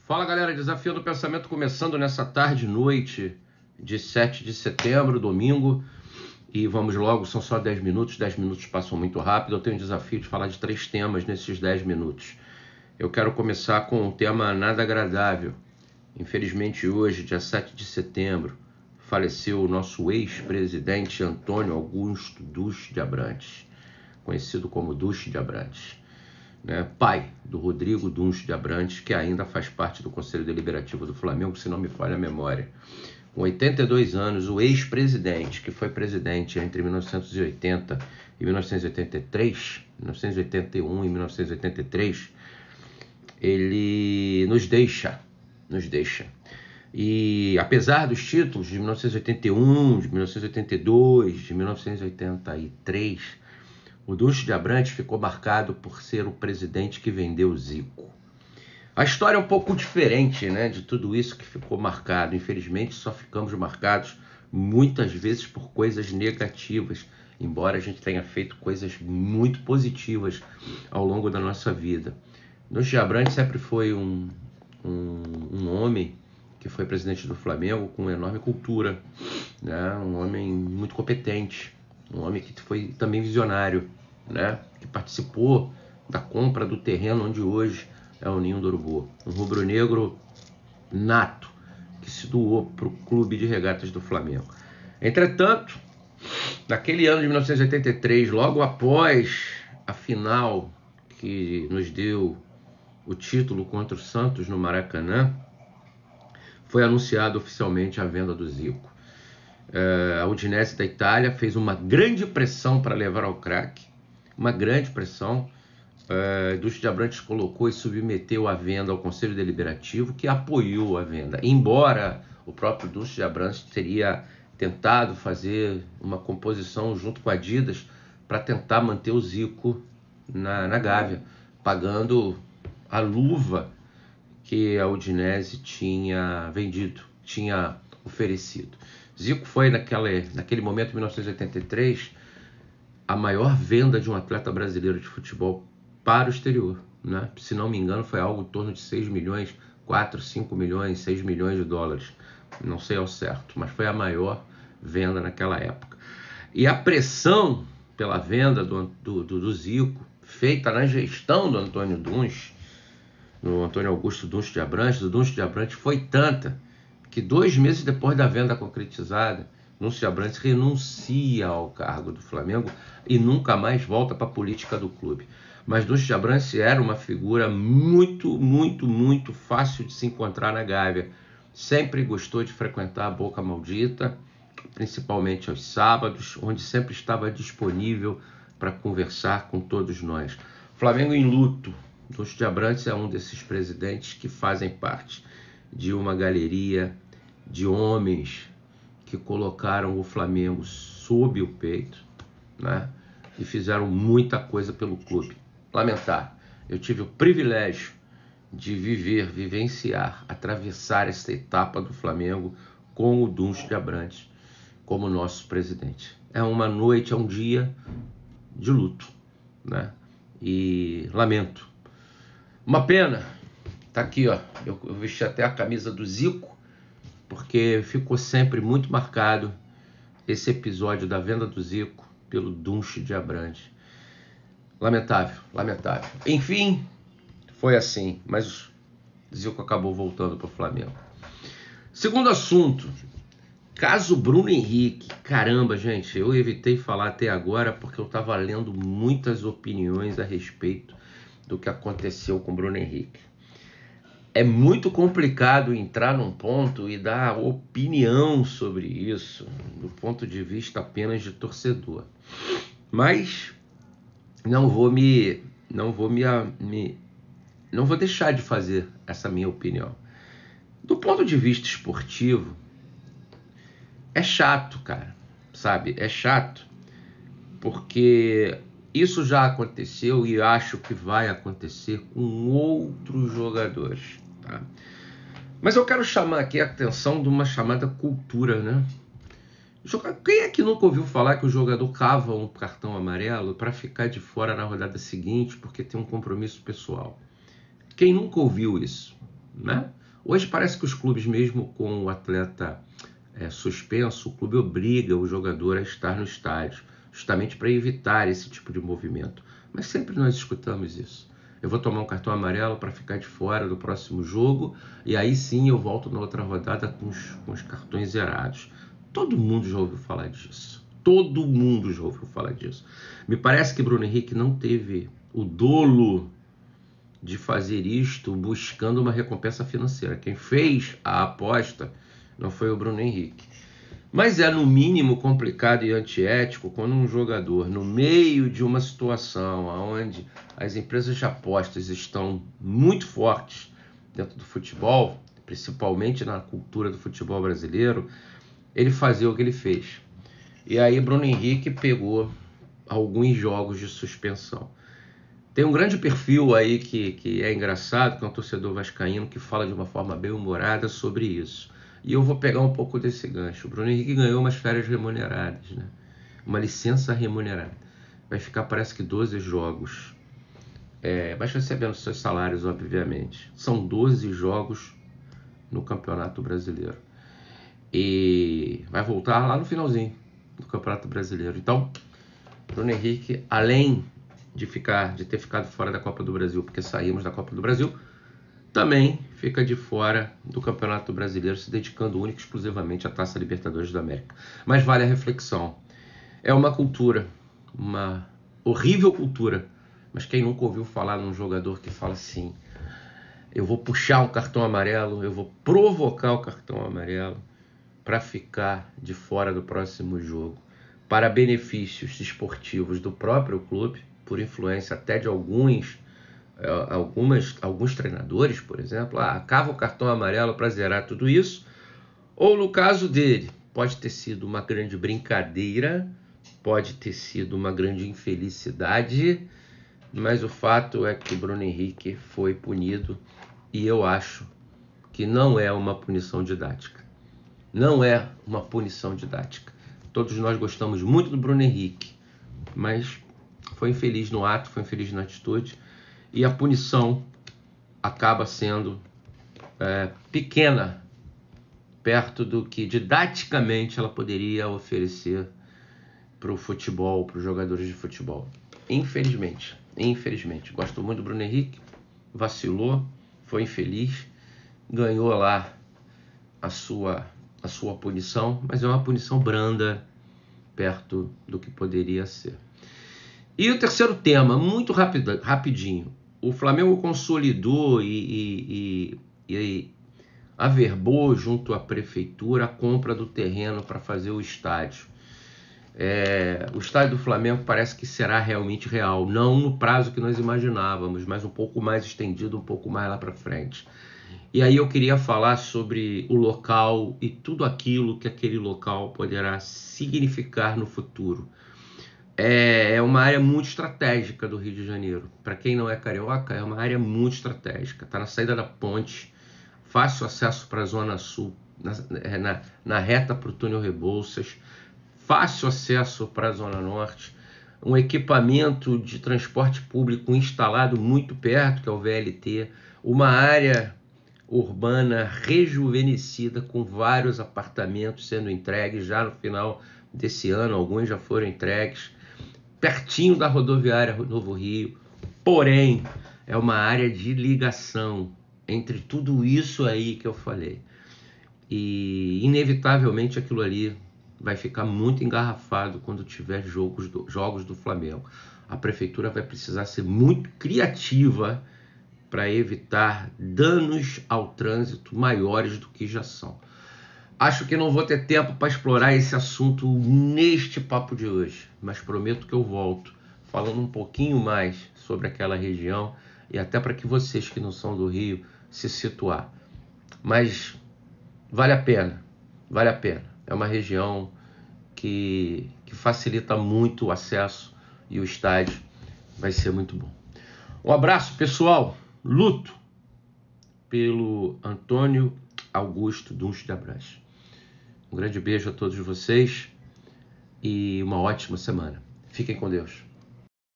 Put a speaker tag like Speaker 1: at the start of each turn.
Speaker 1: Fala galera, Desafio do Pensamento começando nessa tarde e noite de 7 de setembro, domingo. E vamos logo, são só 10 minutos passam muito rápido. Eu tenho o desafio de falar de 3 temas nesses 10 minutos. Eu quero começar com um tema nada agradável. Infelizmente hoje, dia 7 de setembro, faleceu o nosso ex-presidente Antônio Augusto Duch de Abrantes, conhecido como Duch de Abrantes. Pai do Rodrigo Duch de Abrantes, que ainda faz parte do Conselho Deliberativo do Flamengo, se não me falha a memória. Com 82 anos, o ex-presidente, que foi presidente entre 1980 e 1983, 1981 e 1983, ele nos deixa. E apesar dos títulos de 1981, de 1982, de 1983, o Duch de Abrantes ficou marcado por ser o presidente que vendeu o Zico. A história é um pouco diferente, de tudo isso que ficou marcado. Infelizmente, só ficamos marcados muitas vezes por coisas negativas, embora a gente tenha feito coisas muito positivas ao longo da nossa vida. Duch de Abrantes sempre foi um homem que foi presidente do Flamengo com enorme cultura, um homem muito competente, um homem que foi também visionário, que participou da compra do terreno onde hoje é o Ninho do Urubu. Um rubro-negro nato que se doou para o Clube de Regatas do Flamengo. Entretanto, naquele ano de 1983, logo após a final que nos deu o título contra o Santos no Maracanã, foi anunciado oficialmente a venda do Zico. A Udinese da Itália fez uma grande pressão para levar ao craque, uma grande pressão. Duch de Abrantes colocou e submeteu a venda ao Conselho Deliberativo, que apoiou a venda, embora o próprio Duch de Abrantes teria tentado fazer uma composição junto com a Adidas para tentar manter o Zico na Gávea, pagando a luva que a Udinese tinha vendido, tinha oferecido. Zico foi, naquele momento, em 1983, a maior venda de um atleta brasileiro de futebol para o exterior. Se não me engano, foi algo em torno de 6 milhões, 4, 5 milhões, 6 milhões de dólares. Não sei ao certo, mas foi a maior venda naquela época. E a pressão pela venda do Zico, feita na gestão do Antônio Augusto Duch de Abrantes, do Duch de Abrantes, foi tanta que 2 meses depois da venda concretizada, Duch de Abrantes renuncia ao cargo do Flamengo e nunca mais volta para a política do clube. Mas Duch de Abrantes era uma figura muito, muito, muito fácil de se encontrar na Gávea. Sempre gostou de frequentar a Boca Maldita, principalmente aos sábados, onde sempre estava disponível para conversar com todos nós. Flamengo em luto. Duch de Abrantes é um desses presidentes que fazem parte de uma galeria de homens que colocaram o Flamengo sob o peito, e fizeram muita coisa pelo clube. Lamentar, eu tive o privilégio de vivenciar, atravessar essa etapa do Flamengo com o Duch de Abrantes como nosso presidente. É uma noite, é um dia de luto, e lamento. Uma pena, tá aqui, ó, eu vesti até a camisa do Zico, porque ficou sempre muito marcado esse episódio da venda do Zico pelo Duch de Abrantes. Lamentável. Enfim, foi assim, mas o Zico acabou voltando para o Flamengo. Segundo assunto, caso Bruno Henrique. Caramba, gente, eu evitei falar até agora porque eu estava lendo muitas opiniões a respeito do que aconteceu com Bruno Henrique. É muito complicado entrar num ponto e dar opinião sobre isso, do ponto de vista apenas de torcedor. Mas não vou deixar de fazer essa minha opinião. Do ponto de vista esportivo, é chato, cara, sabe? É chato, porque isso já aconteceu e acho que vai acontecer com outros jogadores, tá? Mas eu quero chamar aqui a atenção de uma chamada cultura, Quem é que nunca ouviu falar que o jogador cava um cartão amarelo para ficar de fora na rodada seguinte porque tem um compromisso pessoal? Quem nunca ouviu isso? né? Hoje parece que os clubes, mesmo com o atleta suspenso, o clube obriga o jogador a estar no estádio, justamente para evitar esse tipo de movimento. Mas sempre nós escutamos isso. Eu vou tomar um cartão amarelo para ficar de fora do próximo jogo, e aí sim eu volto na outra rodada com os cartões zerados. Todo mundo já ouviu falar disso. Todo mundo já ouviu falar disso. Me parece que Bruno Henrique não teve o dolo de fazer isto buscando uma recompensa financeira. Quem fez a aposta não foi o Bruno Henrique. Mas é no mínimo complicado e antiético quando um jogador, no meio de uma situação onde as empresas de apostas estão muito fortes dentro do futebol, principalmente na cultura do futebol brasileiro, ele fazia o que ele fez. E aí Bruno Henrique pegou alguns jogos de suspensão. Tem um grande perfil aí que é engraçado, que é um torcedor vascaíno, que fala de uma forma bem humorada sobre isso. E eu vou pegar um pouco desse gancho. O Bruno Henrique ganhou umas férias remuneradas, né? Uma licença remunerada. Vai ficar, parece que 12 jogos. Mas recebendo seus salários, obviamente. São 12 jogos no Campeonato Brasileiro. E vai voltar lá no finalzinho do Campeonato Brasileiro. Então, Bruno Henrique, além de ter ficado fora da Copa do Brasil, porque saímos da Copa do Brasil, também fica de fora do Campeonato Brasileiro, se dedicando única e exclusivamente à Taça Libertadores da América. Mas vale a reflexão. É uma cultura, uma horrível cultura, mas quem nunca ouviu falar num jogador que fala assim: eu vou puxar um cartão amarelo, eu vou provocar o cartão amarelo para ficar de fora do próximo jogo, para benefícios esportivos do próprio clube, por influência até de alguns treinadores, por exemplo, cava o cartão amarelo para zerar tudo isso, ou no caso dele, pode ter sido uma grande brincadeira, pode ter sido uma grande infelicidade, mas o fato é que Bruno Henrique foi punido, e eu acho que não é uma punição didática. Não é uma punição didática. Todos nós gostamos muito do Bruno Henrique, mas foi infeliz no ato, foi infeliz na atitude, e a punição acaba sendo pequena, perto do que didaticamente ela poderia oferecer para o futebol, para os jogadores de futebol. Infelizmente. Gosto muito do Bruno Henrique, vacilou, foi infeliz, ganhou lá a sua punição, mas é uma punição branda perto do que poderia ser. E o terceiro tema, muito rapidinho. O Flamengo consolidou e averbou junto à prefeitura a compra do terreno para fazer o estádio. O estádio do Flamengo parece que será realmente real, não no prazo que nós imaginávamos, mas um pouco mais estendido, um pouco mais lá para frente. E aí eu queria falar sobre o local e tudo aquilo que aquele local poderá significar no futuro. É uma área muito estratégica do Rio de Janeiro. Para quem não é carioca, é uma área muito estratégica. Está na saída da ponte, fácil acesso para a Zona Sul, na reta para o túnel Rebouças, fácil acesso para a Zona Norte, um equipamento de transporte público instalado muito perto, que é o VLT, uma área urbana rejuvenescida com vários apartamentos sendo entregues já no final desse ano, alguns já foram entregues, pertinho da rodoviária Novo Rio, porém é uma área de ligação entre tudo isso aí que eu falei, e inevitavelmente aquilo ali vai ficar muito engarrafado quando tiver jogos do Flamengo. A prefeitura vai precisar ser muito criativa para evitar danos ao trânsito maiores do que já são. Acho que não vou ter tempo para explorar esse assunto neste papo de hoje, mas prometo que eu volto falando um pouquinho mais sobre aquela região e até para que vocês que não são do Rio se situar. Mas vale a pena. É uma região que facilita muito o acesso e o estádio vai ser muito bom. Um abraço, pessoal. Luto pelo Antônio Augusto Duncho de Abrantes. Um grande beijo a todos vocês e uma ótima semana. Fiquem com Deus.